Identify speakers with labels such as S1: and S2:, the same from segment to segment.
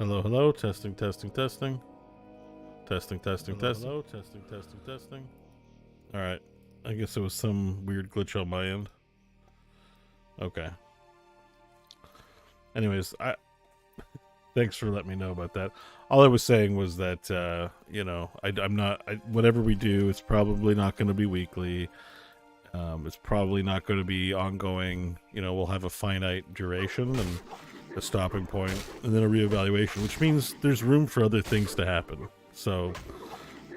S1: Hello, hello, testing, testing, testing. Testing, testing, hello, testing. Hello, testing, testing, testing. Alright. I guess it was some weird glitch on my end. Okay. Anyways, thanks for letting me know about that. All I was saying was that, you know, I'm not, whatever we do, it's probably not going to be weekly. It's probably not going to be ongoing. You know, we'll have a finite duration and a stopping point, and then a reevaluation, which means there's room for other things to happen. So,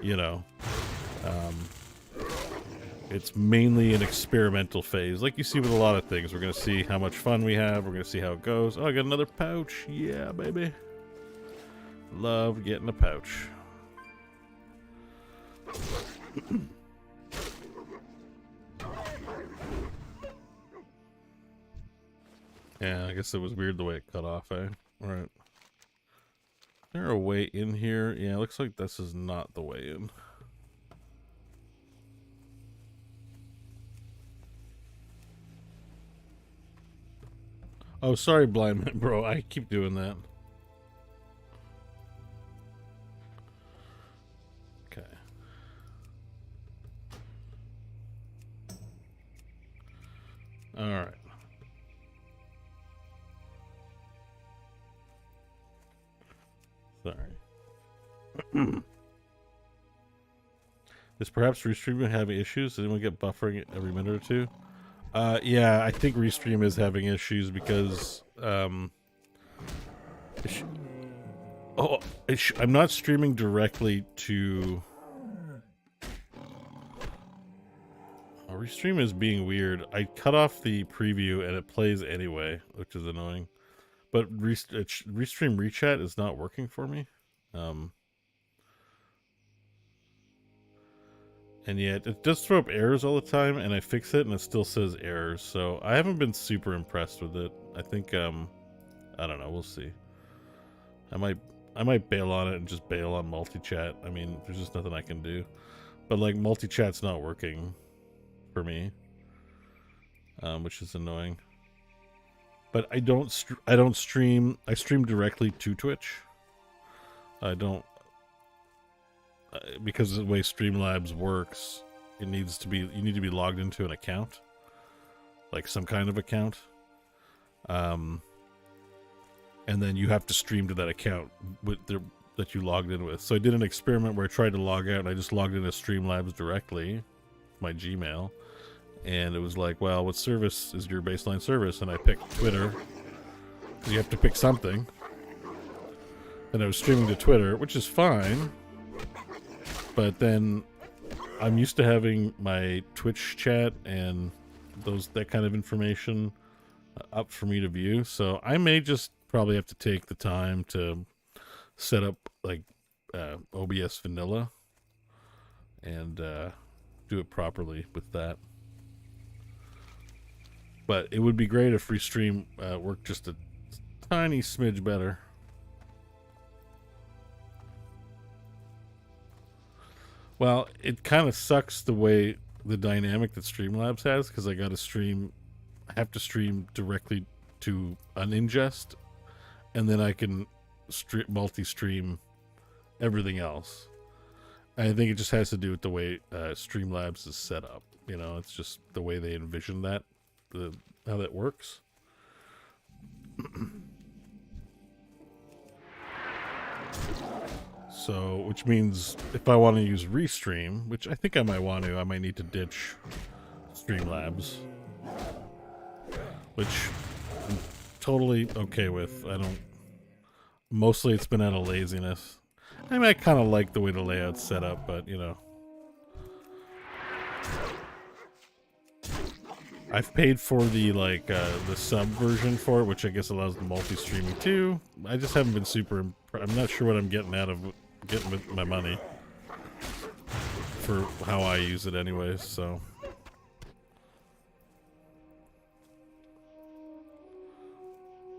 S1: you know, it's mainly an experimental phase, like you see with a lot of things. We're going to see how much fun we have. We're going to see how it goes. Oh, I got another pouch. Yeah, baby. Love getting a pouch. Yeah, I guess it was weird the way it cut off, eh? Alright. Is there a way in here? Yeah, it looks like this is not the way in. Oh, sorry, blind man, bro. I keep doing that. Okay. Alright. Sorry. Is perhaps Restream having issues? Does anyone get buffering every minute or two? Yeah, I think Restream is having issues because, I'm not streaming directly to... Restream is being weird. I cut off the preview and it plays anyway, which is annoying. But Restream Rechat is not working for me. And yet it does throw up errors all the time, and I fix it and it still says errors. So I haven't been super impressed with it. I think I don't know, we'll see. I might bail on it and just bail on multi-chat. I mean, there's just nothing I can do. But like multi-chat's not working for me. Which is annoying. But I don't stream. I stream directly to Twitch. I don't, because of the way Streamlabs works, you need to be logged into an account, like some kind of account, and then you have to stream to that account that you logged in with. So I did an experiment where I tried to log out and I just logged into Streamlabs directly, my Gmail, and it was like, well, what service is your baseline service? And I picked Twitter, because you have to pick something. And I was streaming to Twitter, which is fine. But then I'm used to having my Twitch chat and that kind of information up for me to view. So I may just probably have to take the time to set up like OBS vanilla and do it properly with that. But it would be great if Restream worked just a tiny smidge better. Well, it kind of sucks the way the dynamic that Streamlabs has, because I have to stream directly to an ingest, and then I can multi-stream everything else. I think it just has to do with the way Streamlabs is set up. You know, it's just the way they envision that, how that works. So, which means if I want to use Restream, which I think I might want to, I might need to ditch Streamlabs. Which I'm totally okay with. Mostly it's been out of laziness. I mean, I kind of like the way the layout's set up, but, you know. I've paid for the, like, the sub version for it, which I guess allows the multi-streaming too. I just haven't been super... I'm not sure what I'm getting with my money for how I use it anyways, so...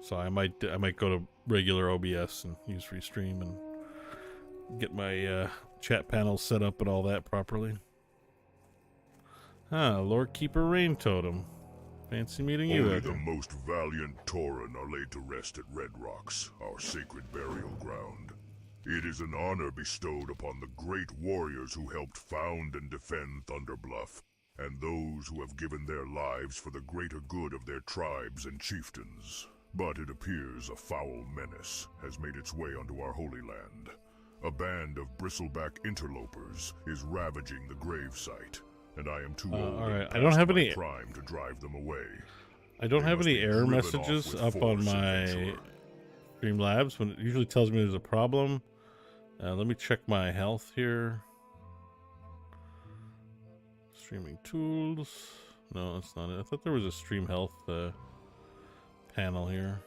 S1: So I might go to regular OBS and use Restream and get my chat panel set up and all that properly. Ah, Lord Keeper Rain Totem. Fancy meeting you.
S2: Only the most valiant Tauren are laid to rest at Red Rocks, our sacred burial ground. It is an honor bestowed upon the great warriors who helped found and defend Thunderbluff, and those who have given their lives for the greater good of their tribes and chieftains. But it appears a foul menace has made its way onto our holy land. A band of bristleback interlopers is ravaging the gravesite, and I am too old
S1: alright. I don't have any
S2: prime to drive them away.
S1: I don't have any error messages up on my Streamlabs when it usually tells me there's a problem. Let me check my health here. Streaming tools. No, that's not it. I thought there was a stream health panel here.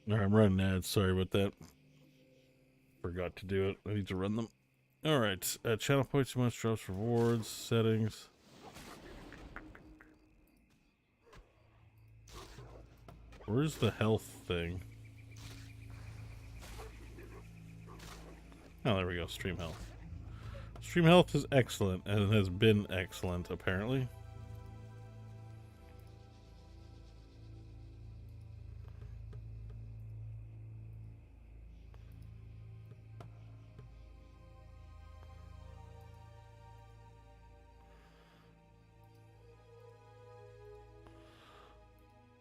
S1: Alright, I'm running ads. Sorry about that. Forgot to do it. I need to run them. Alright, channel points, much drops, rewards, settings. Where's the health thing? Oh, there we go. Stream health. Stream health is excellent, and it has been excellent, apparently.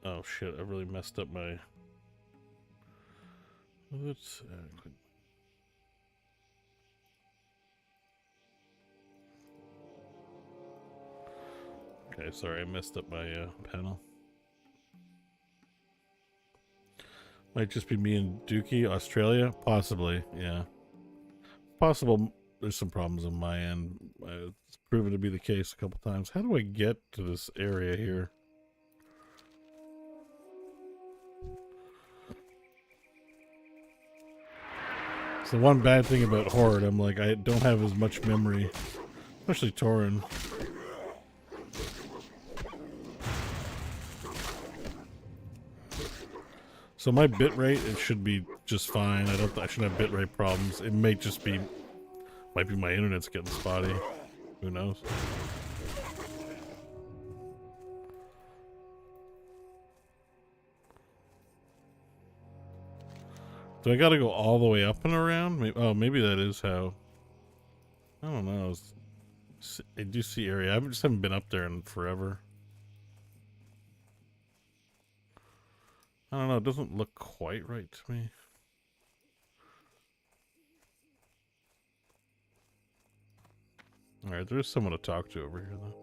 S1: Oh shit, I really messed up my... Let's... Okay, sorry, I messed up my panel. Might just be me and Dookie, Australia? Possibly, yeah. Possible there's some problems on my end. It's proven to be the case a couple times. How do I get to this area here? It's the one bad thing about Horde. I'm like, I don't have as much memory. Especially Tauren. So my bitrate, it should be just fine. I shouldn't have bitrate problems. It may just be, might be my internet's getting spotty. Who knows? Do I gotta go all the way up and around? Maybe that is how. I don't know. I do see area. I just haven't been up there in forever. I don't know. It doesn't look quite right to me. Alright, there's someone to talk to over here, though.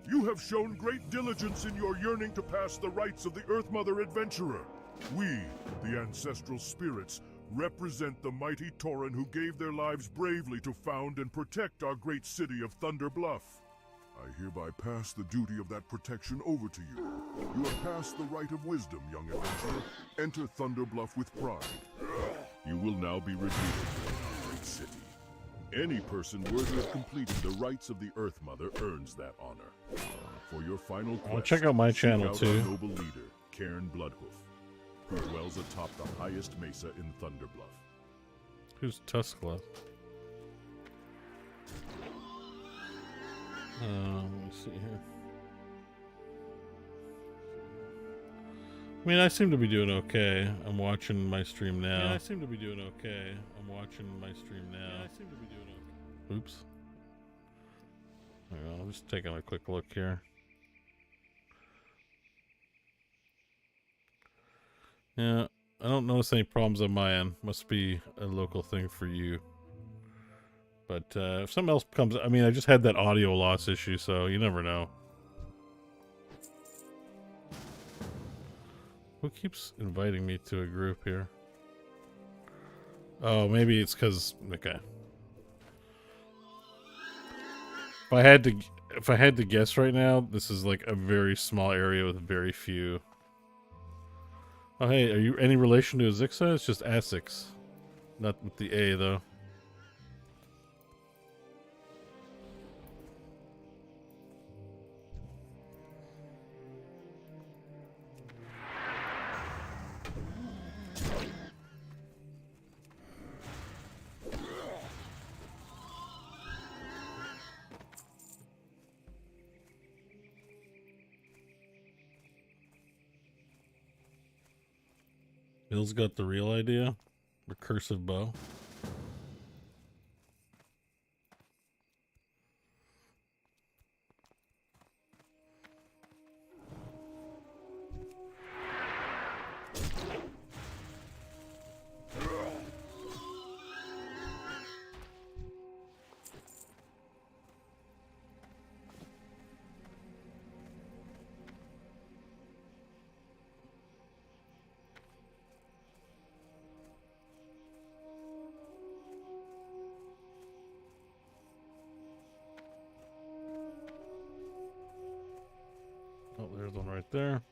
S2: You have shown great diligence in your yearning to pass the rites of the Earth Mother Adventurer. We, the ancestral spirits, represent the mighty Tauren who gave their lives bravely to found and protect our great city of Thunder Bluff. I hereby pass the duty of that protection over to you. You have passed the rite of wisdom, young adventurer. Enter Thunder Bluff with pride. You will now be revealed to our great city. Any person worthy of completing the rites of the Earth Mother earns that honor. For your final quest,
S1: I'll check out my channel too.
S2: Our noble leader, Cairn Bloodhoof, who dwells atop the highest mesa in Thunder Bluff.
S1: Who's Tuskla? Let me see here. I mean, I seem to be doing okay. I'm watching my stream now. Yeah, I seem to be doing okay. I'm watching my stream now. Yeah, I seem to be doing okay. Oops. Hang on, I'm just taking a quick look here. Yeah, I don't notice any problems on my end. Must be a local thing for you. But if something else comes, I mean, I just had that audio loss issue, so you never know. Who keeps inviting me to a group here? Oh, maybe it's because, okay. If I had to, if I had to guess right now, this is like a very small area with very few. Oh, hey, are you any relation to Azixa? It's just Asix. Not with the A, though. Bill's got the real idea. Recursive bow. Oh, there's one right there.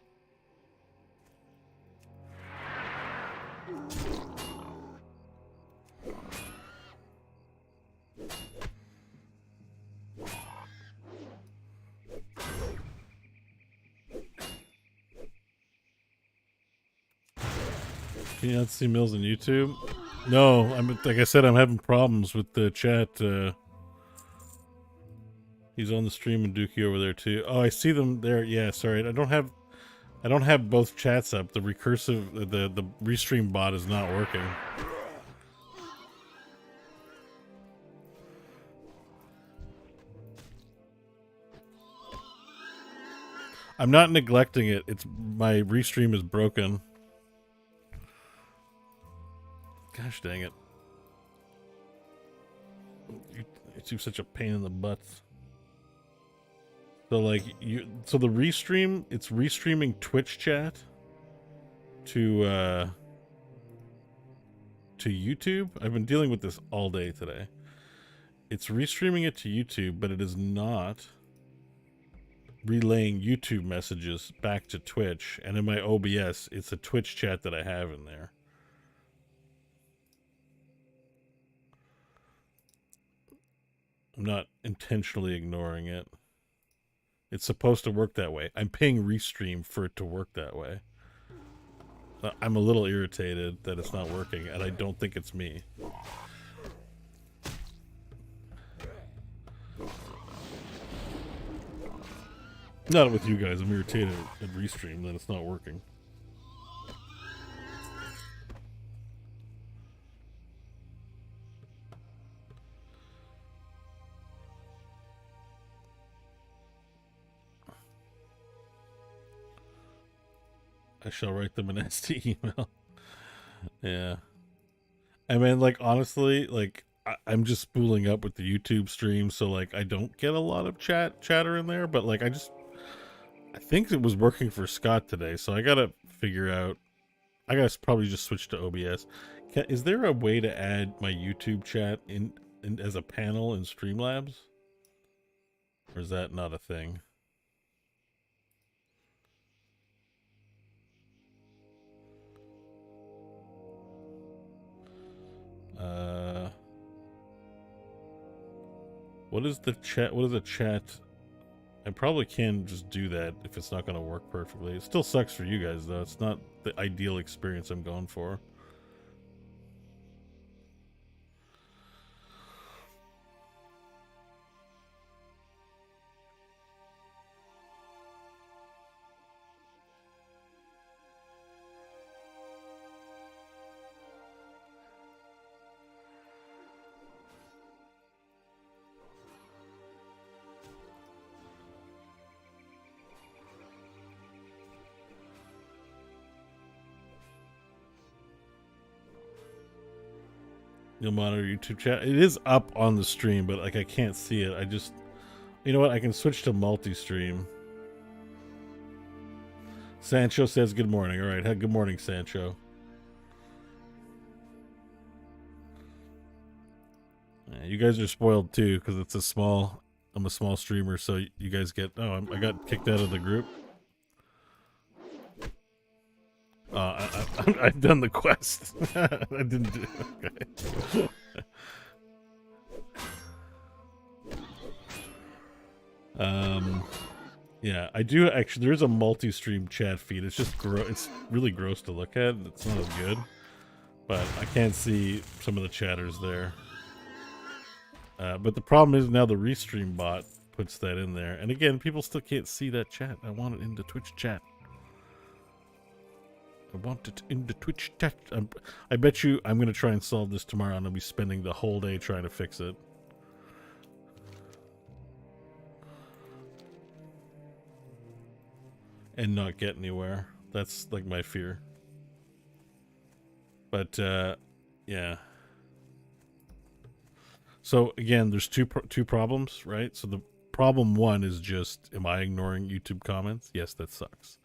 S1: Can you not see Mills on YouTube? No, like I said, I'm having problems with the chat. He's on the stream and Dookie over there too. Oh, I see them there. Yeah, sorry. I don't have both chats up. The recursive the restream bot is not working. I'm not neglecting it. It's my restream is broken. Gosh dang it. It's such a pain in the butt. So like so the restream, it's restreaming Twitch chat to YouTube. I've been dealing with this all day today. It's restreaming it to YouTube, but it is not relaying YouTube messages back to Twitch. And in my OBS, it's a Twitch chat that I have in there. I'm not intentionally ignoring it. It's supposed to work that way. I'm paying Restream for it to work that way. I'm a little irritated that it's not working, and I don't think it's me. Not with you guys. I'm irritated at Restream that it's not working. I shall write them an ST email. Yeah. I mean, like, honestly, like, I'm just spooling up with the YouTube stream, so, like, I don't get a lot of chatter in there, but, like, I think it was working for Scott today, so I gotta figure out, I gotta probably just switch to OBS. Is there a way to add my YouTube chat in as a panel in Streamlabs? Or is that not a thing? What is the chat? What is the chat? I probably can just do that if it's not going to work perfectly. It still sucks for you guys, though. It's not the ideal experience I'm going for. You'll monitor YouTube chat. It is up on the stream, but like I can't see it. I just, you know what? I can switch to multi-stream. Sancho says good morning. All right, good morning, Sancho. Yeah, you guys are spoiled too because it's a small I'm a small streamer, so you guys get. Oh, I got kicked out of the group. I've done the quest. I didn't do. Okay. Yeah, I do actually. There's a multi-stream chat feed. It's just it's really gross to look at. It's not as good, but I can't see some of the chatters there. But the problem is now the restream bot puts that in there, and again, people still can't see that chat. I want it in the Twitch chat. I want it in the Twitch chat. I bet you I'm gonna try and solve this tomorrow, and I'll be spending the whole day trying to fix it. And not get anywhere. That's like my fear. But yeah. So again, there's two problems, right? So the problem one is just, am I ignoring YouTube comments? Yes, that sucks.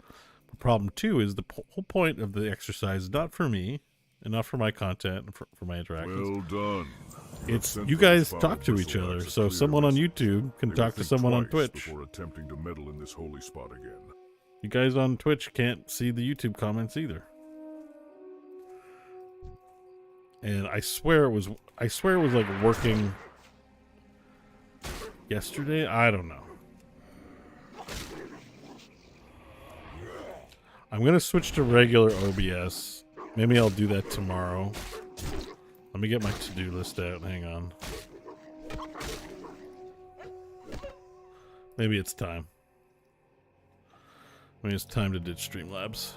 S1: But problem two is the whole point of the exercise is not for me, and not for my content, and for my interactions.
S2: Well done.
S1: It's you guys talk to each other. So someone on YouTube can talk to someone on Twitch.
S2: Before attempting to meddle in this holy spot again.
S1: You guys on Twitch can't see the YouTube comments either. And I swear it was like working yesterday. I don't know. I'm going to switch to regular OBS. Maybe I'll do that tomorrow. Let me get my to-do list out. Hang on. Maybe it's time. Maybe it's time to ditch Streamlabs.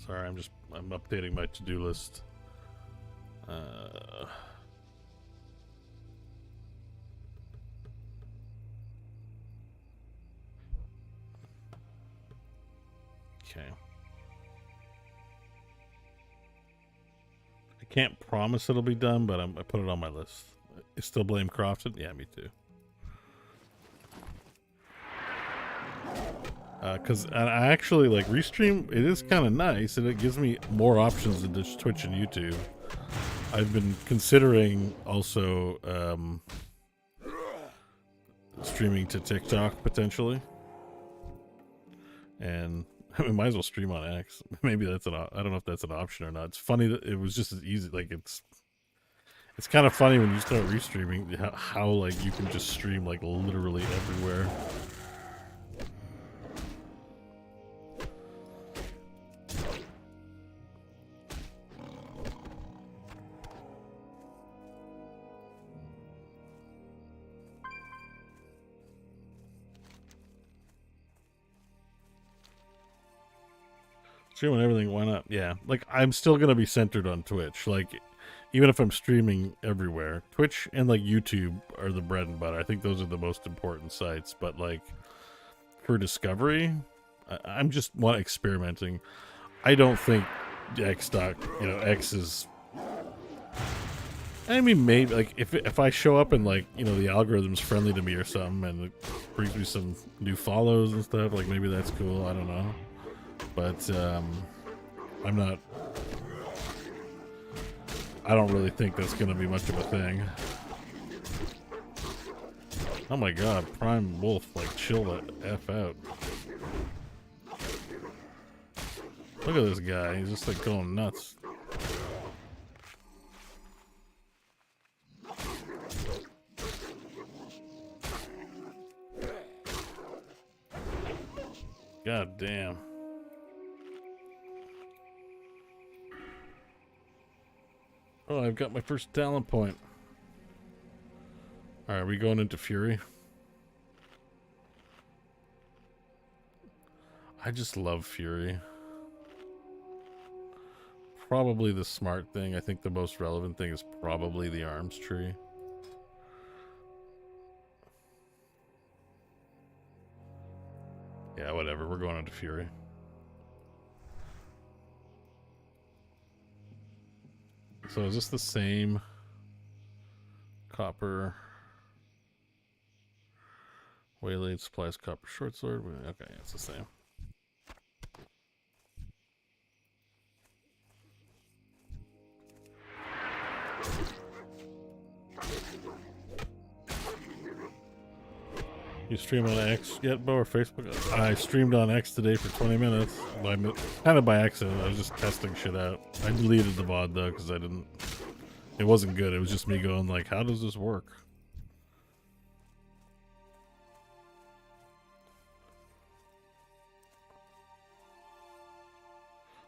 S1: Sorry, I'm updating my to-do list. Okay. I can't promise it'll be done, but I put it on my list. You still blame Crofton? Yeah, me too. Because I actually like Restream. It is kind of nice, and it gives me more options than just Twitch and YouTube. I've been considering also streaming to TikTok potentially, and I mean, might as well stream on X. Maybe that's I don't know if that's an option or not. It's funny that it was just as easy. Like it's kind of funny when you start restreaming how like you can just stream like literally everywhere. Streaming everything, why not? Yeah, like I'm still gonna be centered on Twitch. Like, even if I'm streaming everywhere, Twitch and like YouTube are the bread and butter. I think those are the most important sites. But like for discovery, I'm just experimenting. I don't think X is. I mean, maybe like if I show up and like the algorithm's friendly to me or something, and it brings me some new follows and stuff, like maybe that's cool. I don't know. But I'm not. I don't really think that's going to be much of a thing. Oh my god, Prime Wolf, like, chill the F out. Look at this guy, he's just like going nuts. God damn. Oh, I've got my first talent point. Alright, are we going into Fury? I just love Fury. Probably the smart thing. I think the most relevant thing is probably the arms tree. Yeah, whatever. whatever. We're going into Fury. So is this the same copper? Waylaid supplies copper short sword. Okay, it's the same. You stream on X yet, Bo, or Facebook? I streamed on X today for 20 minutes. Kind of by accident. I was just testing shit out. I deleted the VOD though because I didn't. It wasn't good. It was just me going like, "How does this work?"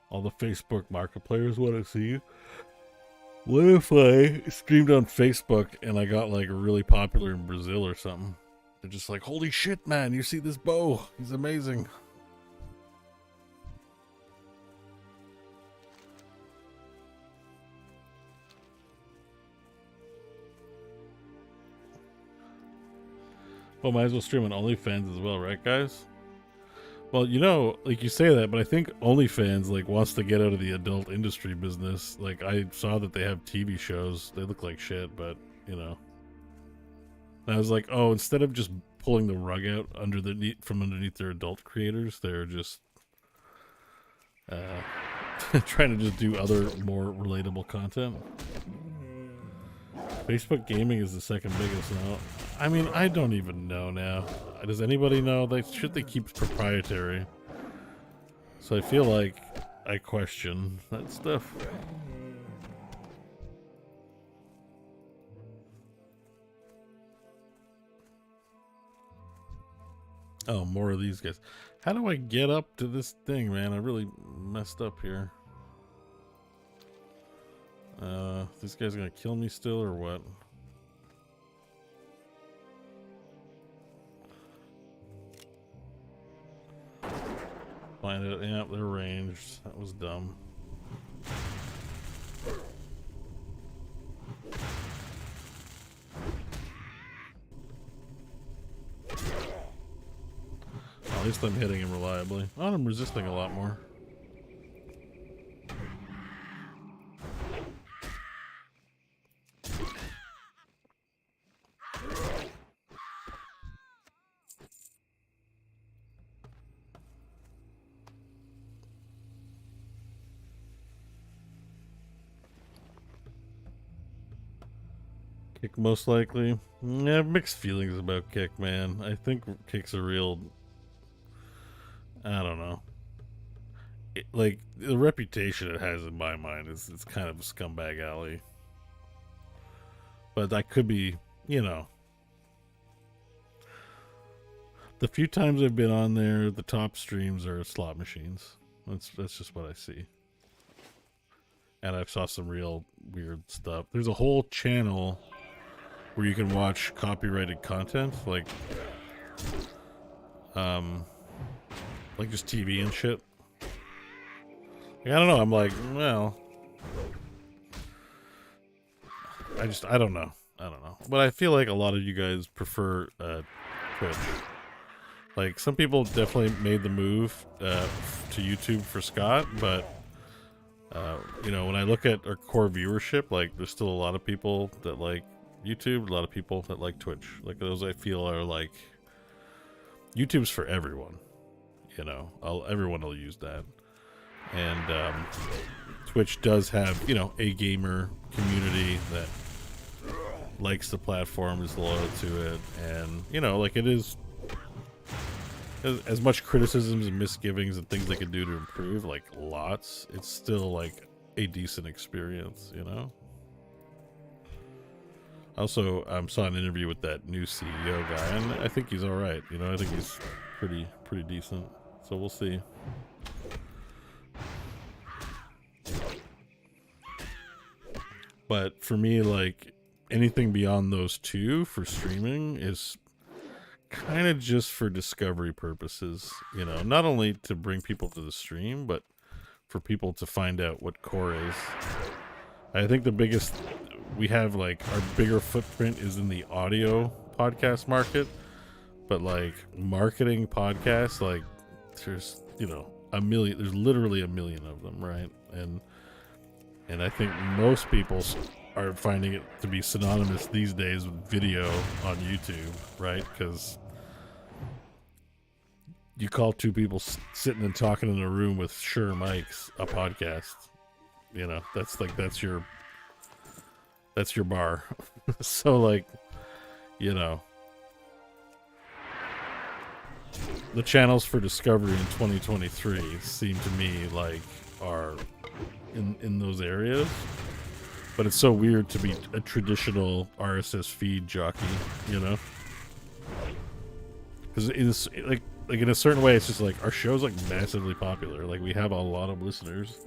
S1: All the Facebook market players want to see you. What if I streamed on Facebook and I got like really popular in Brazil or something? They're just like, holy shit, man, you see this Bo? He's amazing. Well, might as well stream on OnlyFans as well, right, guys? Well, you know, like you say that, but I think OnlyFans like wants to get out of the adult industry business. Like I saw that they have TV shows. They look like shit, but you know. And I was like, oh, instead of just pulling the rug out from underneath their adult creators, they're just trying to just do other more relatable content. Facebook gaming is the second biggest now. I mean, I don't even know now. Does anybody know? They keep proprietary. So I feel like I question that stuff. Oh, more of these guys. How do I get up to this thing, man? I really messed up here. This guy's gonna kill me still or what? Find it. Yeah, they're ranged. That was dumb. At least I'm hitting him reliably. Oh, I'm resisting a lot more. Kick most likely. I have mixed feelings about Kick, man. I think Kick's a real... I don't know. Like, the reputation it has in my mind is it's kind of a scumbag alley. But that could be, you know... The few times I've been on there, the top streams are slot machines. That's just what I see. And I've saw some real weird stuff. There's a whole channel where you can watch copyrighted content, like just TV and shit. Like, I don't know. I'm like, well, I don't know. But I feel like a lot of you guys prefer Twitch. Like, some people definitely made the move to YouTube for Scott, but you know, when I look at our core viewership, like, there's still a lot of people that like YouTube, a lot of people that like Twitch. Like, those I feel are like, YouTube's for everyone, you know. Everyone will use that. And Twitch does have, you know, a gamer community that likes the platform, is loyal to it, and, you know, like, it is as much criticisms and misgivings and things they could do to improve, like, lots, it's still like a decent experience, you know. Also, saw an interview with that new CEO guy, and I think he's all right. You know, I think he's pretty decent. So we'll see. But for me, like, anything beyond those two for streaming is kind of just for discovery purposes. You know, not only to bring people to the stream, but for people to find out what core is. I think the biggest... We have, like, our bigger footprint is in the audio podcast market, but, like, marketing podcasts, like, there's, you know, a million, there's literally a million of them, right? And I think most people are finding it to be synonymous these days with video on YouTube, right? Because you call two people sitting and talking in a room with Shure mics a podcast. You know, that's your bar. So like, you know, the channels for discovery in 2023 seem to me like are in those areas. But it's so weird to be a traditional RSS feed jockey, you know? Because it's like in a certain way, it's just like our show's like massively popular. Like we have a lot of listeners,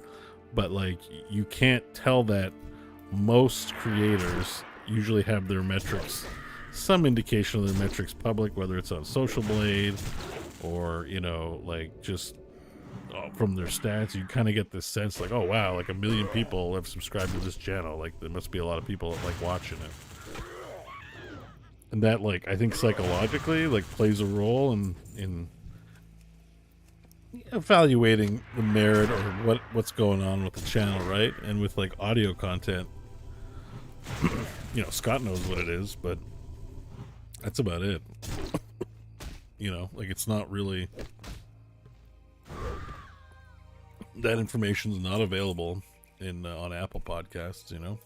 S1: but like you can't tell that most creators usually have their metrics, some indication of their metrics public, whether it's on Social Blade or, you know, like just from their stats. You kind of get this sense like, oh wow, like 1 million people have subscribed to this channel. Like there must be a lot of people that like watching it. And that, like, I think psychologically, like, plays a role in evaluating the merit or what's going on with the channel, right? And with, like, audio content, you know, Scott knows what it is, but that's about it. You know, like, it's not really... That information's not available in on Apple Podcasts, you know?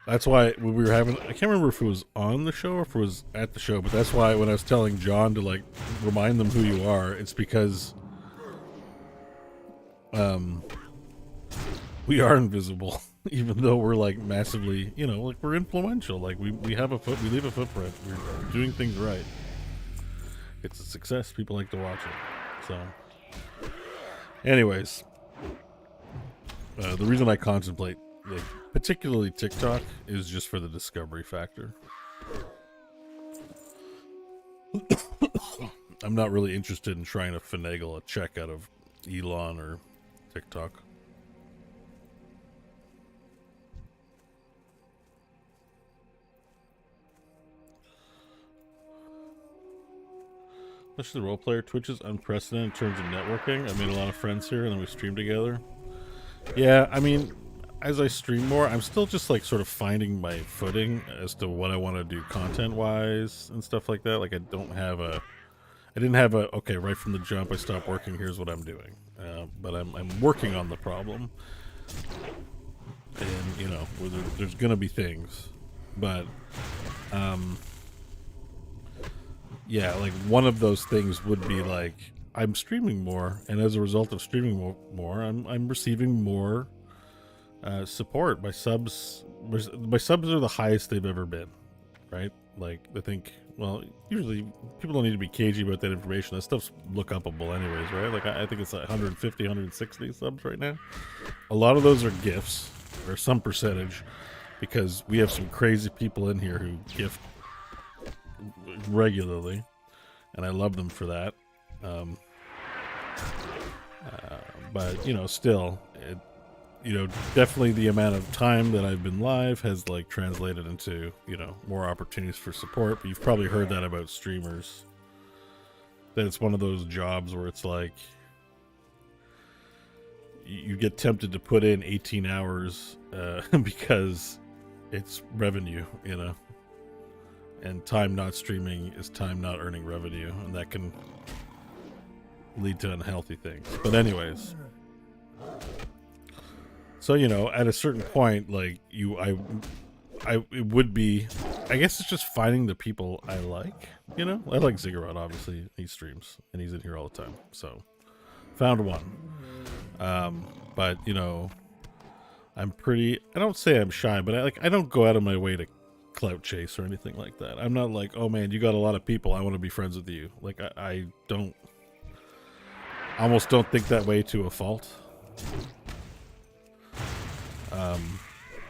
S1: That's why when we were having, I can't remember if it was on the show or if it was at the show, but that's why when I was telling John to like remind them who you are, it's because we are invisible, even though we're like massively, you know, like we're influential. Like we leave a footprint. We're doing things right. It's a success. People like to watch it. So, anyways, the reason I contemplate, like, particularly TikTok, is just for the discovery factor. I'm not really interested in trying to finagle a check out of Elon or TikTok. Especially the role player. Twitch is unprecedented in terms of networking. I made a lot of friends here and then we streamed together. Yeah, I mean, as I stream more, I'm still just like sort of finding my footing as to what I want to do content wise and stuff like that. Like I didn't have a, okay, right from the jump, I stopped working, here's what I'm doing. But I'm working on the problem. And, you know, there's going to be things. But, yeah, like one of those things would be like, I'm streaming more. And as a result of streaming more, I'm receiving more support. My subs are the highest they've ever been, right? Like, I think, well, usually people don't need to be cagey about that information. That stuff's look upable anyways, right? Like, I think it's like 150, 160 subs right now. A lot of those are gifts, or some percentage, because we have some crazy people in here who gift regularly, and I love them for that. But, you know, still, you know, definitely the amount of time that I've been live has like translated into, you know, more opportunities for support. But you've probably heard that about streamers, that it's one of those jobs where it's like you get tempted to put in 18 hours because it's revenue, you know, and time not streaming is time not earning revenue, and that can lead to unhealthy things. But anyways, so, you know, at a certain point, like, it would be, I guess it's just finding the people I like, you know? I like Ziggurat, obviously. He streams, and he's in here all the time, so found one. But, you know, I don't say I'm shy, but I don't go out of my way to clout chase or anything like that. I'm not like, oh man, you got a lot of people, I want to be friends with you. Like, I almost don't think that way to a fault.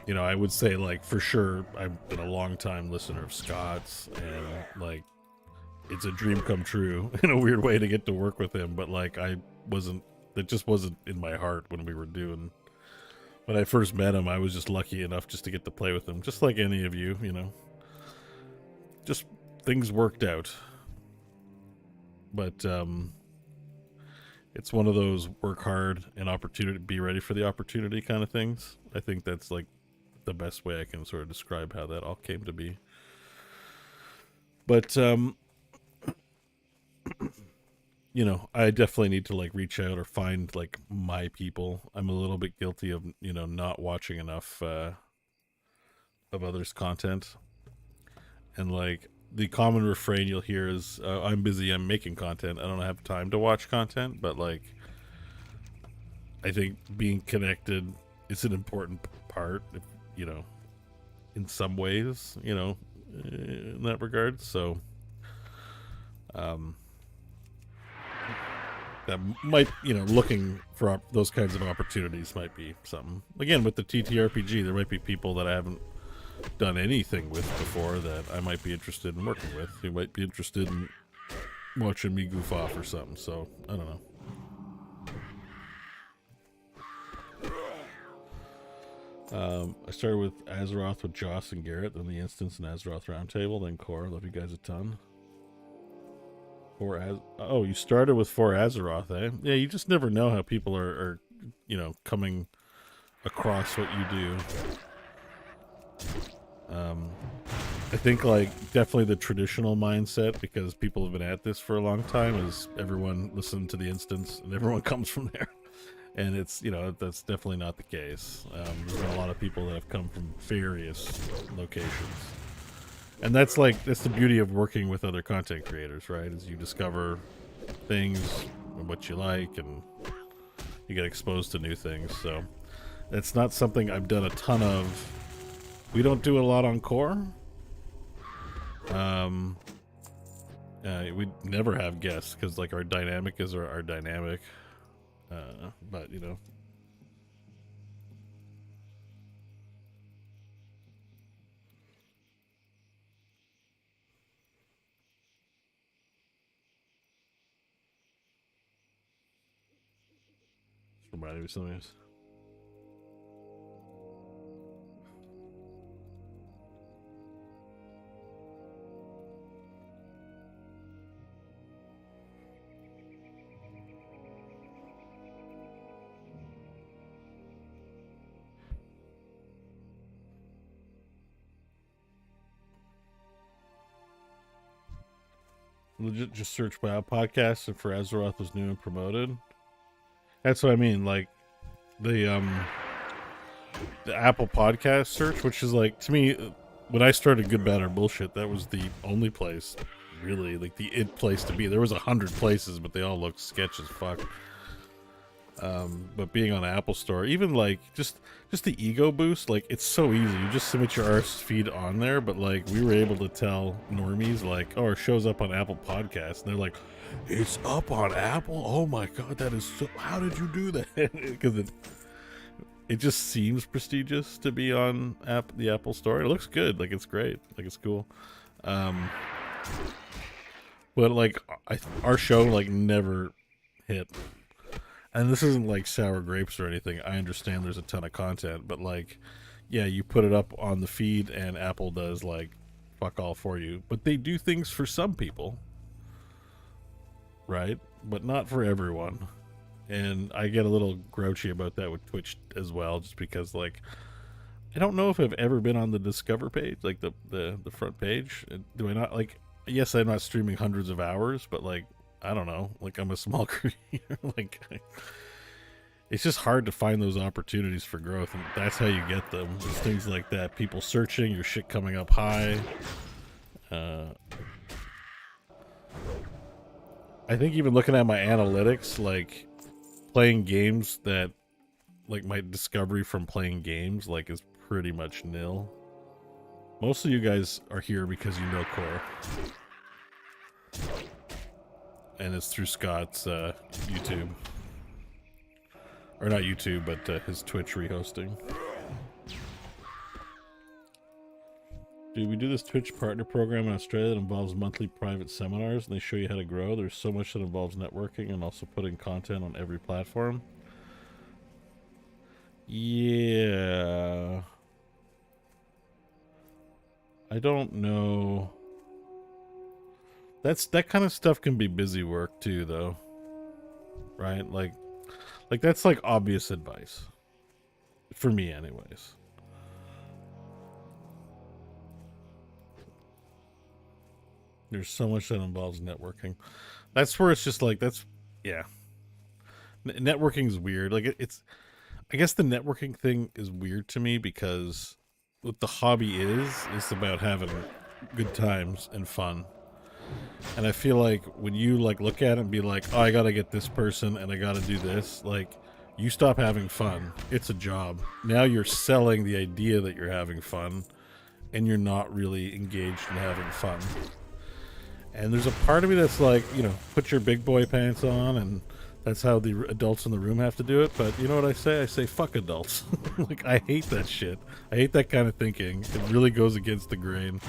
S1: You know, I would say, like, for sure, I've been a long time listener of Scott's, and like, it's a dream come true in a weird way to get to work with him. But like, it just wasn't in my heart when I first met him. I was just lucky enough just to get to play with him, just like any of you, you know. Just things worked out. But it's one of those work hard and opportunity, be ready for the opportunity kind of things. I think that's like the best way I can sort of describe how that all came to be. But you know, I definitely need to like reach out or find like my people. I'm a little bit guilty of, you know, not watching enough of others' content. And like the common refrain you'll hear is I'm busy, I'm making content, I don't have time to watch content. But like I think being connected is an important part, if, you know, in some ways, you know, in that regard. So that might, you know, looking for those kinds of opportunities might be something. Again, with the TTRPG, there might be people that I haven't done anything with before that I might be interested in working with, who might be interested in watching me goof off or something. So I don't know. I started with Azeroth with Joss and Garrett, then the Instance and Azeroth Roundtable, then Core. Love you guys a ton. Oh, you started with 4 Azeroth, eh? Yeah, you just never know how people are you know, coming across what you do. I think like definitely the traditional mindset, because people have been at this for a long time, is everyone listened to the Instance and everyone comes from there. And it's, you know, that's definitely not the case. There's been a lot of people that have come from various locations. And that's like, that's the beauty of working with other content creators, right? Is you discover things and what you like, and you get exposed to new things. So it's not something I've done a ton of. We don't do a lot on Core. We never have guests because like our dynamic is our dynamic. But you know. Just reminded me of something else. Legit, just search WoW podcasts, and for Azeroth was new and promoted. That's what I mean. Like the Apple Podcast search, which is like, to me, when I started Good Bad or Bullshit, that was the only place, really, like the it place to be. There was 100 places, but they all looked sketch as fuck. But being on Apple Store, even like just the ego boost, like it's so easy. You just submit your RSS feed on there, but like we were able to tell normies like, oh, it shows up on Apple Podcasts, and they're like, it's up on Apple? Oh my god, that is so, how did you do that? Because it just seems prestigious to be on the Apple Store. It looks good, like it's great, like it's cool. But like our show like never hit. And this isn't like sour grapes or anything. I understand there's a ton of content, but like, yeah, you put it up on the feed and Apple does like fuck all for you. But they do things for some people, right? But not for everyone. And I get a little grouchy about that with Twitch as well, just because like, I don't know if I've ever been on the Discover page, like the front page. Do I not, like, yes, I'm not streaming hundreds of hours, but like, I don't know, like I'm a small creator, like it's just hard to find those opportunities for growth, and that's how you get them. It's things like that, people searching, your shit coming up high. I think even looking at my analytics, like playing games that, like my discovery from playing games, like is pretty much nil. Most of you guys are here because you know Core. And it's through Scott's YouTube. Or not YouTube, but his Twitch rehosting. Dude, we do this Twitch partner program in Australia that involves monthly private seminars, and they show you how to grow. There's so much that involves networking and also putting content on every platform. Yeah. I don't know. that kind of stuff can be busy work too, though, right? Like that's like obvious advice for me, anyways. There's so much that involves networking. That's where it's just like yeah. Networking is weird. Like it's I guess the networking thing is weird to me because what the hobby is about having good times and fun. And I feel like when you like look at it and be like, oh, I gotta get this person and I gotta do this, like you stop having fun. It's a job. Now you're selling the idea that you're having fun and you're not really engaged in having fun. And there's a part of me that's like, you know, put your big boy pants on, and that's how the adults in the room have to do it. But you know what I say? I say, fuck adults. Like, I hate that shit. I hate that kind of thinking. It really goes against the grain.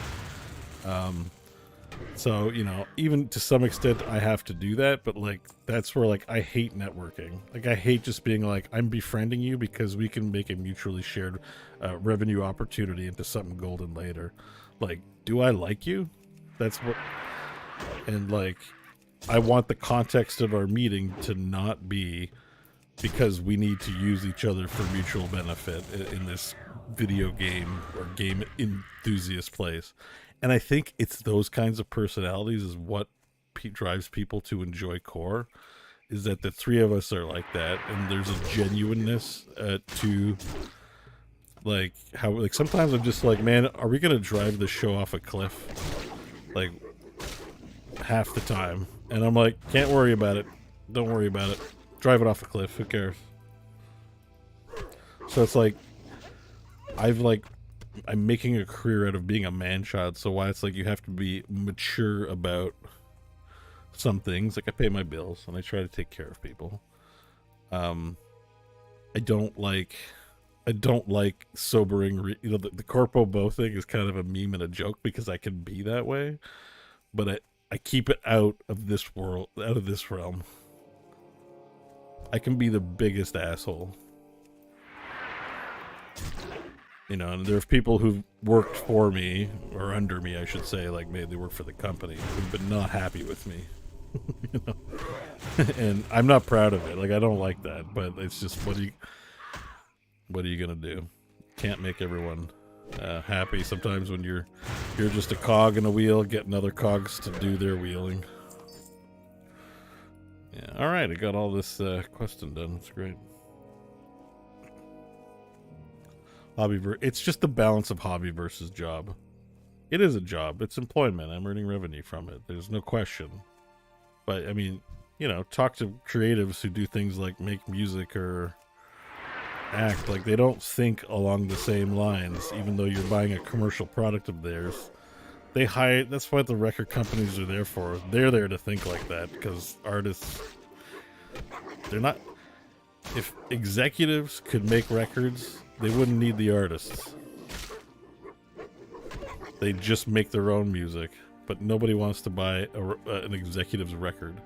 S1: So, you know, even to some extent, I have to do that. But, like, that's where, like, I hate networking. Like, I hate just being like, I'm befriending you because we can make a mutually shared revenue opportunity into something golden later. Like, do I like you? That's what... And like, I want the context of our meeting to not be because we need to use each other for mutual benefit in this video game or game enthusiast place. And I think it's those kinds of personalities is what drives people to enjoy core, is that the three of us are like that, and there's a genuineness to like how, like, sometimes I'm just like, man, are we gonna drive the show off a cliff? Like, half the time, and I'm like, can't worry about it, don't worry about it, drive it off a cliff, who cares? So it's like I'm making a career out of being a man-child, so why it's like you have to be mature about some things. Like, I pay my bills and I try to take care of people. I don't like sobering you know, the corpo bow thing is kind of a meme and a joke because I can be that way, but I keep it out of this world, out of this realm. I can be the biggest asshole. You know, and there are people who've worked for me, or under me, I should say, like maybe they work for the company, who've been not happy with me. You know? And I'm not proud of it. Like, I don't like that, but it's just, what are you gonna do? Can't make everyone happy sometimes when you're just a cog in a wheel getting other cogs to do their wheeling. Yeah, alright, I got all this questing done. It's great. It's just the balance of hobby versus job. It is a job. It's employment. I'm earning revenue from it. There's no question. But, I mean, you know, talk to creatives who do things like make music or act. Like, they don't think along the same lines, even though you're buying a commercial product of theirs. They hire, that's what the record companies are there for. They're there to think like that, because artists, they're not, if executives could make records, they wouldn't need the artists. They just make their own music, but nobody wants to buy an executive's record.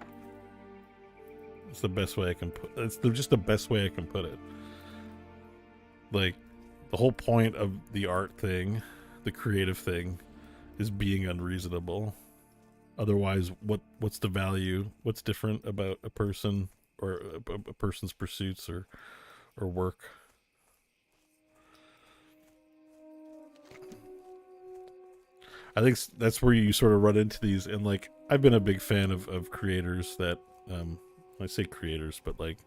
S1: It's the best way I can put. It's just the best way I can put it. Like, the whole point of the art thing, the creative thing, is being unreasonable. Otherwise, what's the value? What's different about a person or a person's pursuits or work? I think that's where you sort of run into these, and like, I've been a big fan of creators that, I say creators, but like,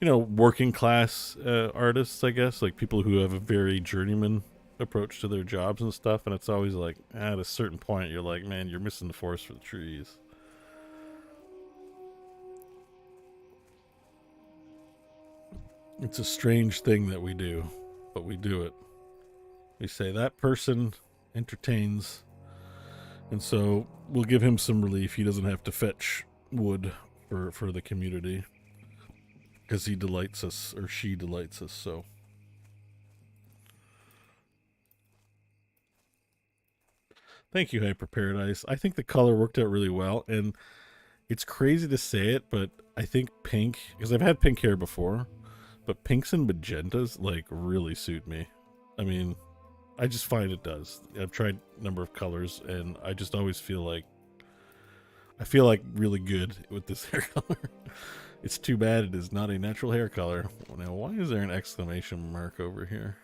S1: you know, working class artists, I guess, like people who have a very journeyman approach to their jobs and stuff, and it's always like, at a certain point, you're like, man, you're missing the forest for the trees. It's a strange thing that we do, but we do it. We say, that person entertains, and so we'll give him some relief. He doesn't have to fetch wood for the community, because he delights us, or she delights us, so. Thank you, Hyper Paradise. I think the color worked out really well, and it's crazy to say it, but I think pink, because I've had pink hair before, but pinks and magentas, like, really suit me. I mean, I just find it does. I've tried a number of colors, and I just always feel like I feel like really good with this hair color. It's too bad it is not a natural hair color. Now, why is there an exclamation mark over here?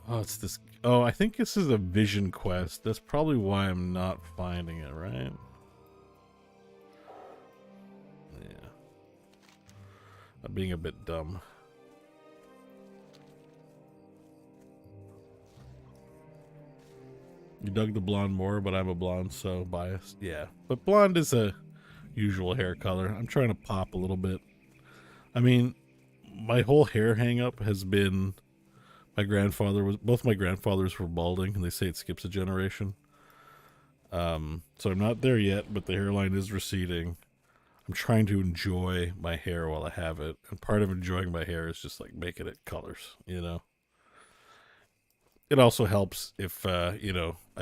S1: Oh, it's this. Oh, I think this is a vision quest. That's probably why I'm not finding it, right? Yeah. I'm being a bit dumb. You dug the blonde more, but I'm a blonde, so biased. Yeah. But blonde is a usual hair color. I'm trying to pop a little bit. I mean, my whole hair hang up has been both my grandfathers were balding, and they say it skips a generation. So I'm not there yet, but the hairline is receding. I'm trying to enjoy my hair while I have it, and part of enjoying my hair is just like making it colors, you know. It also helps if I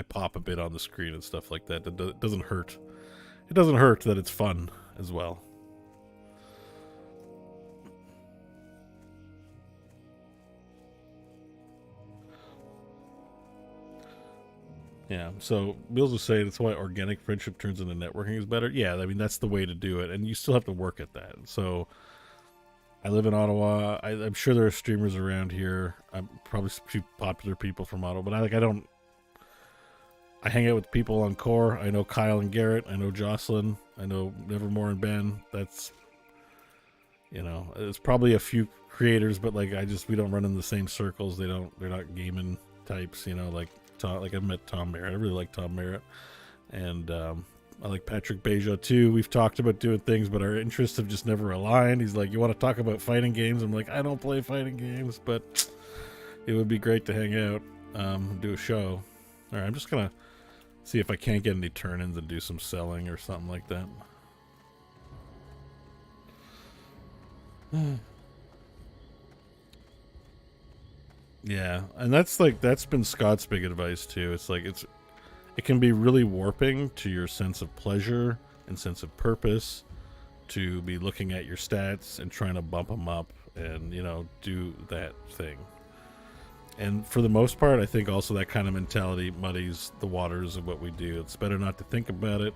S1: pop a bit on the screen and stuff like that. It doesn't hurt. It doesn't hurt that it's fun as well. Yeah, so Bills was saying that's why organic friendship turns into networking is better. Yeah, I mean, that's the way to do it, and you still have to work at that. So I live in Ottawa. I'm sure there are streamers around here. I'm probably a few popular people from Ottawa, but I hang out with people on Core. I know Kyle and Garrett. I know Jocelyn. I know Nevermore and Ben. That's, it's probably a few creators, but like we don't run in the same circles. They're not gaming types, like I met Tom Merritt. I really like Tom Merritt, and I like Patrick Beja too. We've talked about doing things, but our interests have just never aligned. He's like, "You want to talk about fighting games?" I'm like, "I don't play fighting games, but it would be great to hang out, do a show." All right, I'm just gonna see if I can't get any turn-ins and do some selling or something like that. Yeah, and that's been Scott's big advice too. It's like it can be really warping to your sense of pleasure and sense of purpose to be looking at your stats and trying to bump them up and do that thing. And for the most part, I think also that kind of mentality muddies the waters of what we do. It's better not to think about it.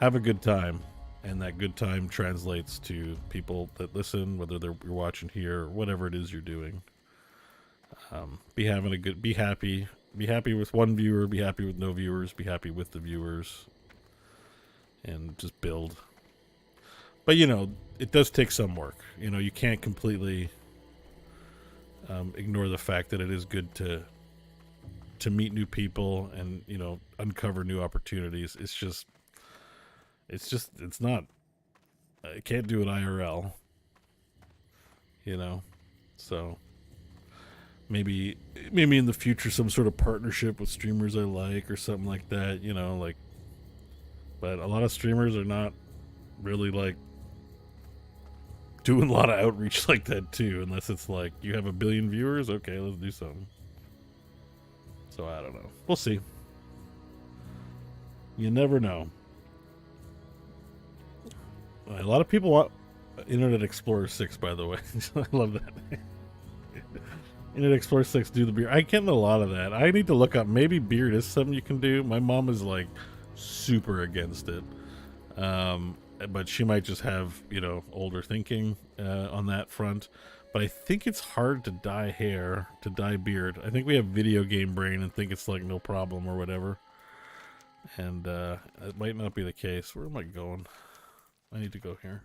S1: Have a good time, and that good time translates to people that listen, whether you're watching here or whatever it is you're doing. Be happy with one viewer, be happy with no viewers, be happy with the viewers, and just build. But it does take some work. You can't completely ignore the fact that it is good to meet new people and uncover new opportunities. It's not. I can't do it IRL. So. Maybe in the future some sort of partnership with streamers I like or something like that, but a lot of streamers are not really like doing a lot of outreach like that too, unless it's like you have 1 billion viewers, okay, let's do something. So I don't know. We'll see. You never know. A lot of people want Internet Explorer 6, by the way. I love that. Internet Explorer 6, do the beard. I get a lot of that. I need to look up. Maybe beard is something you can do. My mom is like super against it. But she might just have, older thinking on that front. But I think it's hard to dye hair, to dye beard. I think we have video game brain and think it's like no problem or whatever. And it might not be the case. Where am I going? I need to go here.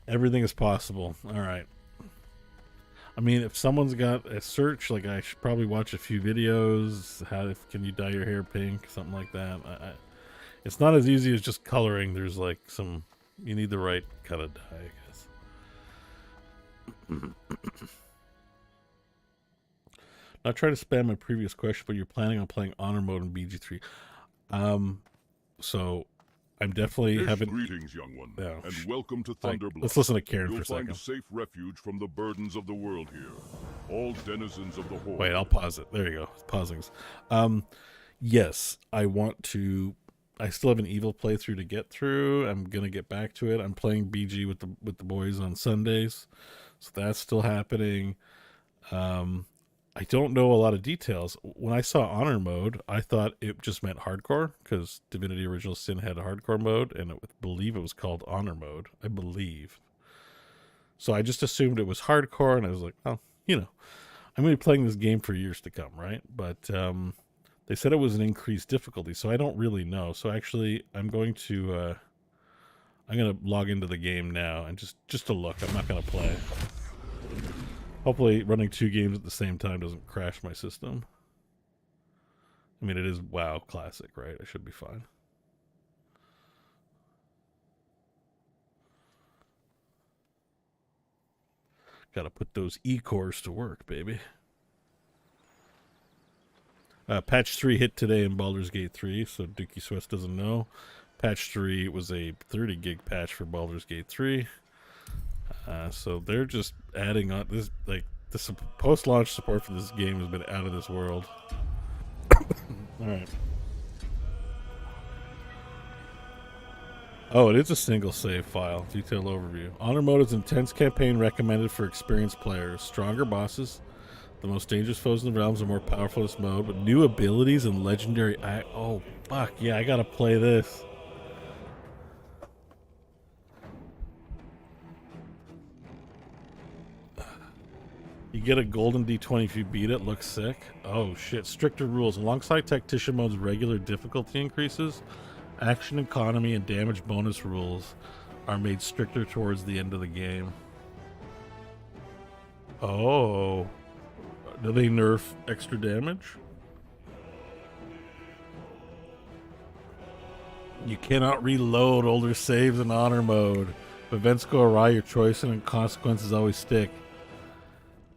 S1: Everything is possible. All right. I mean, if someone's got a search, like I should probably watch a few videos. Can you dye your hair pink? Something like that. It's not as easy as just coloring. There's like you need the right kind of dye, I guess. Not trying to spam my previous question, but you're planning on playing Honor Mode in BG3. So I'm definitely having.
S2: Greetings, young one, and welcome to Thunderblood.
S1: Let's listen to Karen
S2: You'll
S1: for a second.
S2: find a safe refuge from the burdens of the world here. All denizens of the Horde.
S1: Wait, I'll pause it. There you go. Pausing. Yes, I want to. I still have an evil playthrough to get through. I'm gonna get back to it. I'm playing BG with the boys on Sundays, so that's still happening. I don't know a lot of details. When I saw honor mode, I thought it just meant hardcore because Divinity Original Sin had a hardcore mode, and I believe it was called honor mode. I believe. So I just assumed it was hardcore, and I was like, well, I'm going to be playing this game for years to come, right? But they said it was an increased difficulty, so I don't really know. So actually, I'm going to log into the game now and just to look. I'm not going to play. Hopefully, running 2 games at the same time doesn't crash my system. I mean, it is WoW Classic, right? I should be fine. Got to put those E-cores to work, baby. Patch 3 hit today in Baldur's Gate 3, so Dookie Swiss doesn't know. Patch 3 was a 30 gig patch for Baldur's Gate 3. So they're just adding on this, like, the post-launch support for this game has been out of this world. Alright. Oh, it is a single save file. Detailed overview. Honor mode is intense campaign recommended for experienced players. Stronger bosses. The most dangerous foes in the realms are more powerful in this mode, but new abilities and legendary... Oh, fuck. Yeah, I gotta play this. You get a golden D20 if you beat it. Looks sick. Oh, shit. Stricter rules. Alongside Tactician mode's regular difficulty increases, action economy and damage bonus rules are made stricter towards the end of the game. Oh. Do they nerf extra damage? You cannot reload older saves in honor mode. If events go awry, your choice and consequences always stick.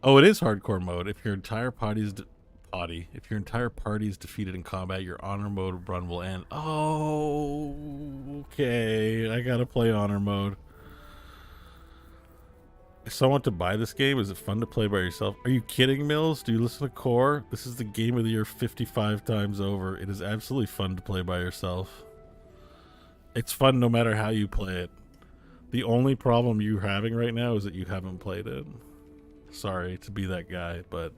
S1: Oh, it is hardcore mode. If your entire party's defeated in combat, your honor mode run will end. Oh, okay. I gotta play honor mode. If someone to buy this game, is it fun to play by yourself? Are you kidding, Mills? Do you listen to Core? This is the game of the year 55 times over. It is absolutely fun to play by yourself. It's fun no matter how you play it. The only problem you're having right now is that you haven't played it. Sorry to be that guy, but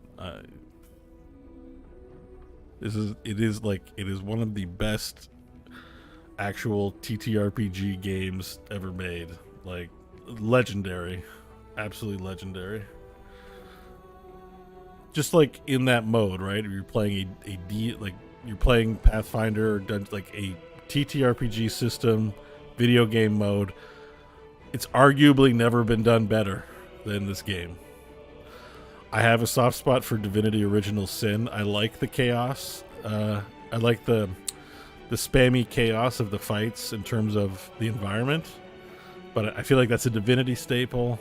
S1: it is one of the best actual TTRPG games ever made. Like, legendary. Absolutely legendary. Just like in that mode, right? You're playing you're playing Pathfinder, or like a TTRPG system video game mode. It's arguably never been done better than this game. I have a soft spot for Divinity Original Sin. I like the chaos. I like the spammy chaos of the fights in terms of the environment. But I feel like that's a Divinity staple.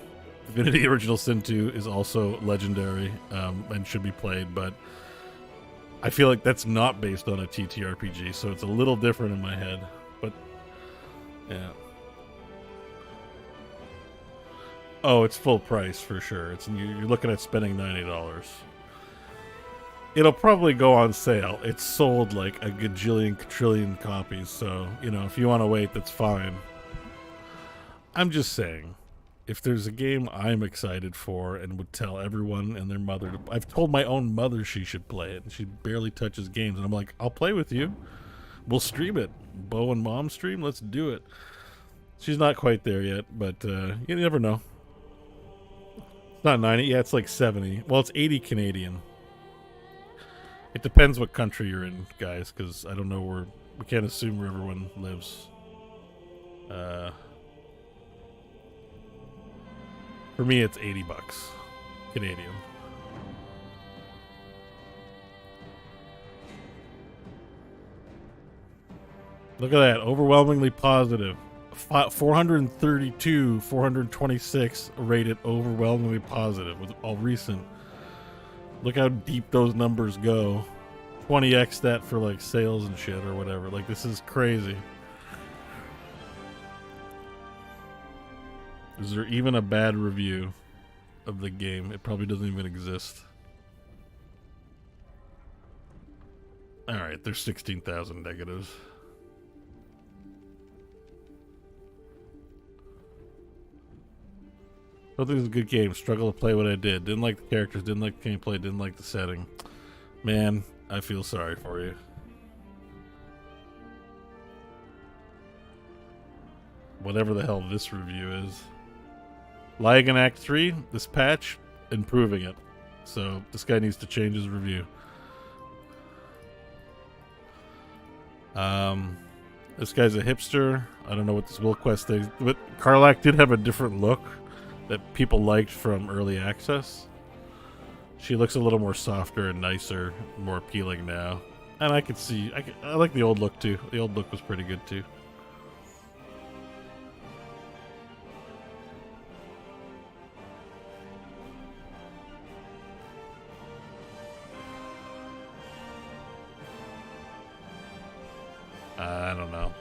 S1: Divinity Original Sin 2 is also legendary and should be played, but I feel like that's not based on a TTRPG, so it's a little different in my head. But, yeah. Oh, it's full price for sure. You're looking at spending $90. It'll probably go on sale. It's sold like a gajillion, quadrillion copies, so, if you want to wait, that's fine. I'm just saying, if there's a game I'm excited for and would tell everyone and their mother to... I've told my own mother she should play it, and she barely touches games, and I'm like, I'll play with you. We'll stream it. Bo and Mom stream? Let's do it. She's not quite there yet, but you never know. It's not 90. Yeah, it's like 70. Well, it's 80 Canadian. It depends what country you're in, guys, because I don't know where... We can't assume where everyone lives. For me, it's $80 Canadian. Look at that. Overwhelmingly positive. 432, 426 rated overwhelmingly positive with all recent. Look how deep those numbers go. 20x that for like sales and shit or whatever. Like, this is crazy. Is there even a bad review of the game? It probably doesn't even exist. Alright, there's 16,000 negatives. Don't think it's a good game. Struggle to play what I did. Didn't like the characters, didn't like the gameplay, didn't like the setting. Man, I feel sorry for you. Whatever the hell this review is. Lagan Act 3, this patch, improving it. So this guy needs to change his review. This guy's a hipster. I don't know what this Will Quest thing, but Karlak did have a different look that people liked from early access. She looks a little more softer and nicer, more appealing now. And I could see, I like the old look too. The old look was pretty good too. I don't know.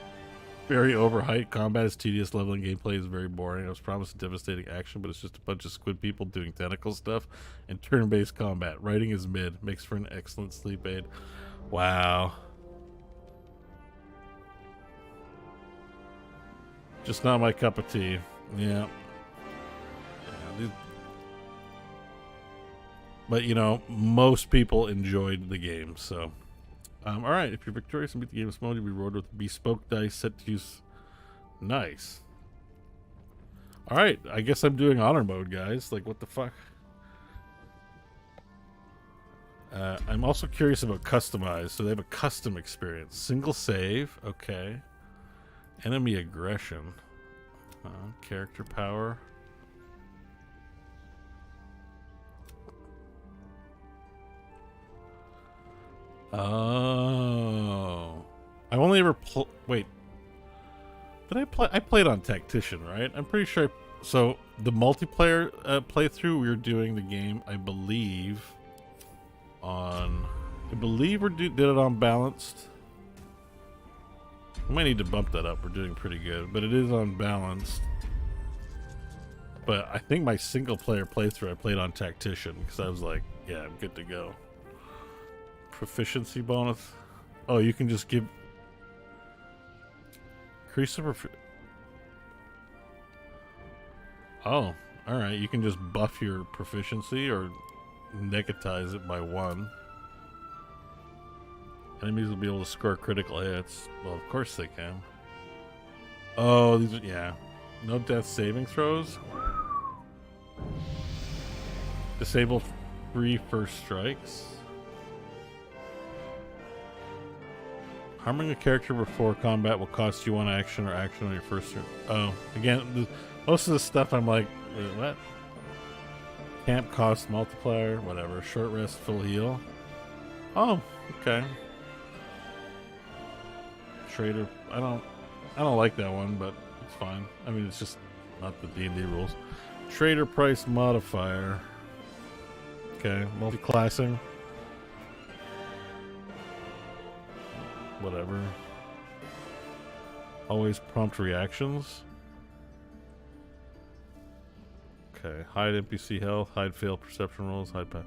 S1: Very overhyped. Combat is tedious. Leveling gameplay is very boring. I was promised devastating action, but it's just a bunch of squid people doing tentacle stuff and turn-based combat. Writing is mid. Makes for an excellent sleep aid. Wow. Just not my cup of tea. Yeah. But, you know, most people enjoyed the game, so... Alright, if you're victorious and beat the game of mode, you'll be rewarded with bespoke dice set to use. Nice. Alright, I guess I'm doing honor mode, guys. Like, what the fuck? I'm also curious about customized. So they have a custom experience. Single save, okay. Enemy aggression. Character power. Oh, I've only ever wait. Did I play? I played on Tactician, right? I'm pretty sure. So the multiplayer playthrough, we were doing the game, I believe, on. I believe we did it on balanced. We might need to bump that up. We're doing pretty good, but it is on balanced. But I think my single player playthrough I played on Tactician because I was like, yeah, I'm good to go. Proficiency bonus. Oh, you can just give increase the oh, alright. You can just buff your proficiency or negatize it by 1. Enemies will be able to score critical hits. Well, of course they can. Oh, these are, yeah. No death saving throws. Disable 3 first strikes. Harming a character before combat will cost you 1 action or action on your first turn. Oh, again, most of the stuff I'm like, what? Camp cost multiplier, whatever. Short rest, full heal. Oh, okay. Trader, I don't like that one, but it's fine. I mean, it's just not the D&D rules. Trader price modifier. Okay, multi-classing. Whatever. Always prompt reactions. Okay. Hide NPC health. Hide failed perception rolls. Hide path.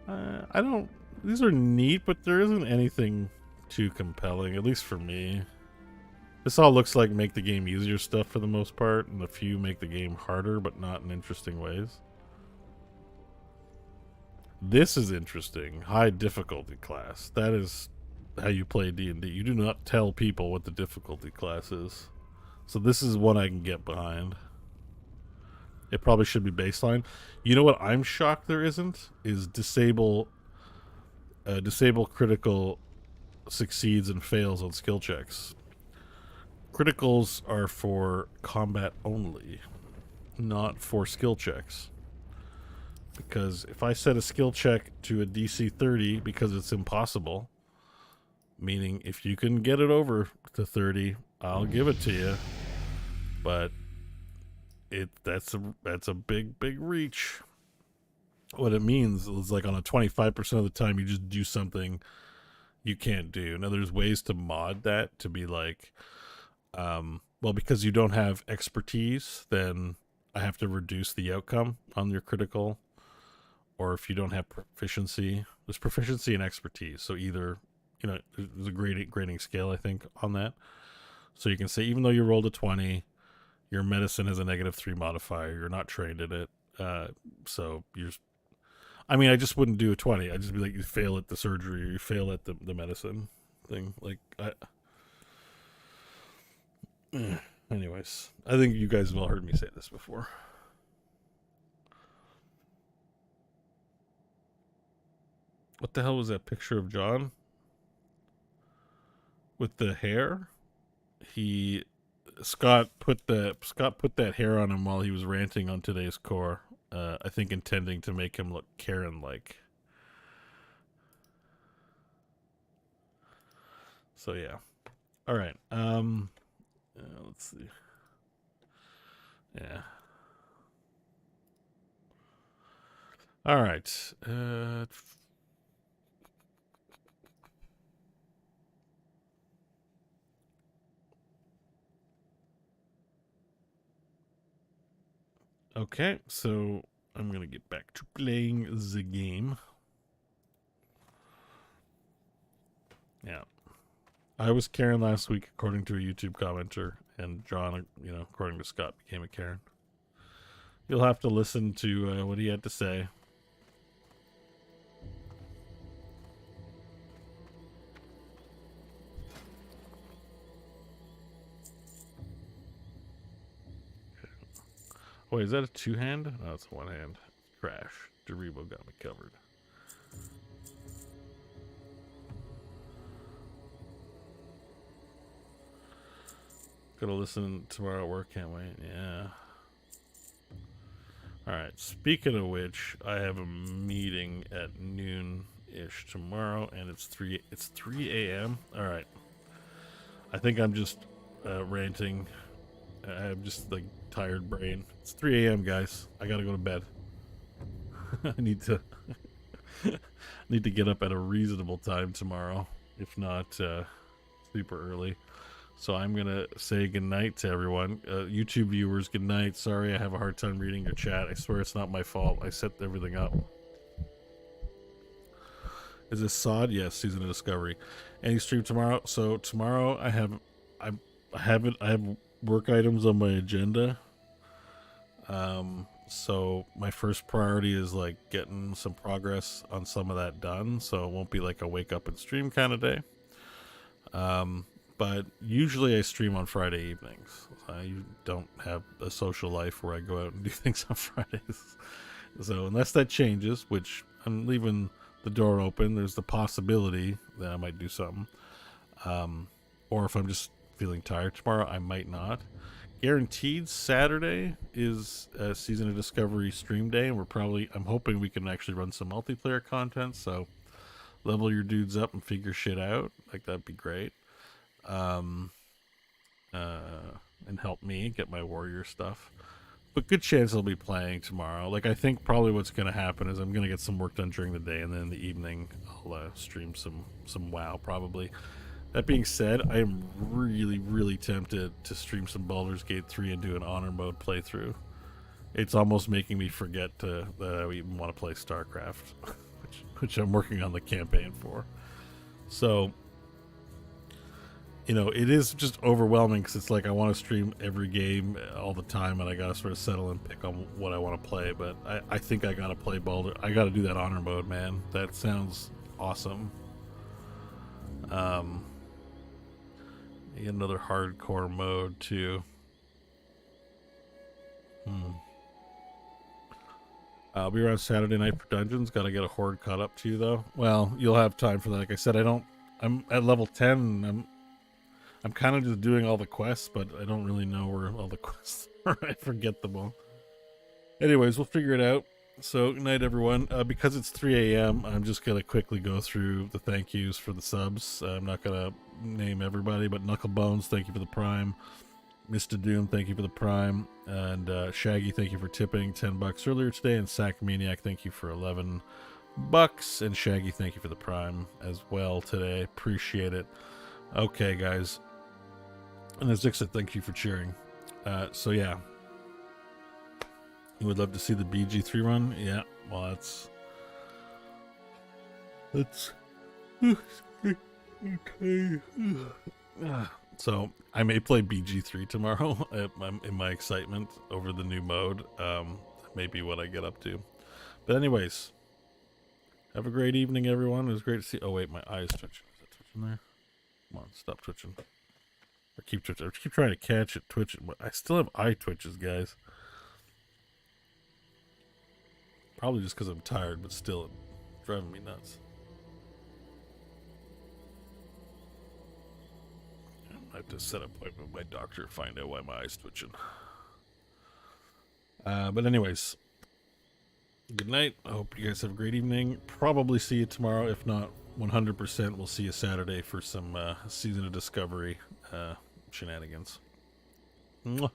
S1: I don't... These are neat, but there isn't anything too compelling, at least for me. This all looks like make the game easier stuff for the most part, and a few make the game harder, but not in interesting ways. This is interesting. High difficulty class. That is how you play D&D. You do not tell people what the difficulty class is. So this is one I can get behind. It probably should be baseline. You know what I'm shocked there isn't? Is disable critical succeeds and fails on skill checks. Criticals are for combat only, not for skill checks. Because if I set a skill check to a DC 30 because it's impossible, meaning if you can get it over to 30, I'll give it to you. But that's a big reach. What it means is like on a 25% of the time you just do something you can't do. Now there's ways to mod that to be like, well, because you don't have expertise, then I have to reduce the outcome on your critical. Or if you don't have proficiency, there's proficiency and expertise. So either, you know, there's a grading scale, I think, on that. So you can say, even though you rolled a 20, Your medicine has a -3 modifier. You're not trained in it. So you're. I mean, I just wouldn't do a 20. I'd just be like, you fail at the surgery or you fail at the medicine thing. Like, anyways, I think you guys have all heard me say this before. What the hell was that picture of John? With the hair? Scott put that hair on him while he was ranting on today's core. I think intending to make him look Karen-like. So yeah. All right. Let's see. Yeah. All right. Okay, so I'm gonna get back to playing the game. Yeah. I was Karen last week, according to a YouTube commenter, and John, according to Scott, became a Karen. You'll have to listen to what he had to say. Wait, is that a two-hand? No, it's one hand. Crash. Derivo got me covered. Gotta listen tomorrow at work, can't wait. Yeah. Alright, speaking of which, I have a meeting at noon-ish tomorrow, and it's 3 a.m. Alright. I think I'm just ranting. I have just like tired brain. It's 3 a.m. guys. I gotta go to bed. I need to get up at a reasonable time tomorrow, if not super early. So I'm gonna say goodnight to everyone. YouTube viewers, good night. Sorry I have a hard time reading your chat. I swear it's not my fault. I set everything up. Is this SoD? Yes, Season of Discovery. Any stream tomorrow? So tomorrow I have work items on my agenda. So my first priority is like getting some progress on some of that done. So it won't be like a wake up and stream kind of day. But usually I stream on Friday evenings. I don't have a social life where I go out and do things on Fridays. So unless that changes, which I'm leaving the door open, there's the possibility that I might do something. Or if I'm just feeling tired tomorrow, I might not. Guaranteed Saturday is a Season of Discovery stream day, and I'm hoping we can actually run some multiplayer content, so level your dudes up and figure shit out. Like, that'd be great. And help me get my warrior stuff. But good chance I'll be playing tomorrow. Like, I think probably what's going to happen is I'm going to get some work done during the day, and then in the evening I'll stream some WoW probably. That being said, I am really, really tempted to stream some Baldur's Gate 3 and do an honor mode playthrough. It's almost making me forget that I even want to play StarCraft, which I'm working on the campaign for. So, it is just overwhelming because it's like I want to stream every game all the time, and I got to sort of settle and pick on what I want to play. But I think I got to play Baldur. I got to do that honor mode, man. That sounds awesome. Another hardcore mode too. I'll be around Saturday night for dungeons. Gotta get a horde caught up to you though. Well, you'll have time for that. Like I said, I'm at level 10. I'm kind of just doing all the quests, but I don't really know where all the quests are. I forget them all. Anyways, we'll figure it out. So, good night, everyone. Because it's 3 a.m., I'm just going to quickly go through the thank yous for the subs. I'm not going to name everybody, but Knucklebones, thank you for the Prime. Mr. Doom, thank you for the Prime. And Shaggy, thank you for tipping $10 earlier today. And Sack Maniac, thank you for $11. And Shaggy, thank you for the Prime as well today. Appreciate it. Okay, guys. And as Dick said, thank you for cheering. So, yeah. You would love to see the BG3 run? Yeah, well, that's okay. So I may play BG3 tomorrow in my excitement over the new mode. Maybe what I get up to. But anyways, have a great evening, everyone. It was great to see. Oh wait, my eye is twitching. Is it twitching there? Come on, stop twitching. I keep twitching. I keep trying to catch it twitching, but I still have eye twitches, guys. Probably just because I'm tired, but still, it's driving me nuts. I have to set an appointment with my doctor to find out why my eye's twitching. But anyways, good night. I hope you guys have a great evening. Probably see you tomorrow. If not, 100% we'll see you Saturday for some Season of Discovery shenanigans. Mwah.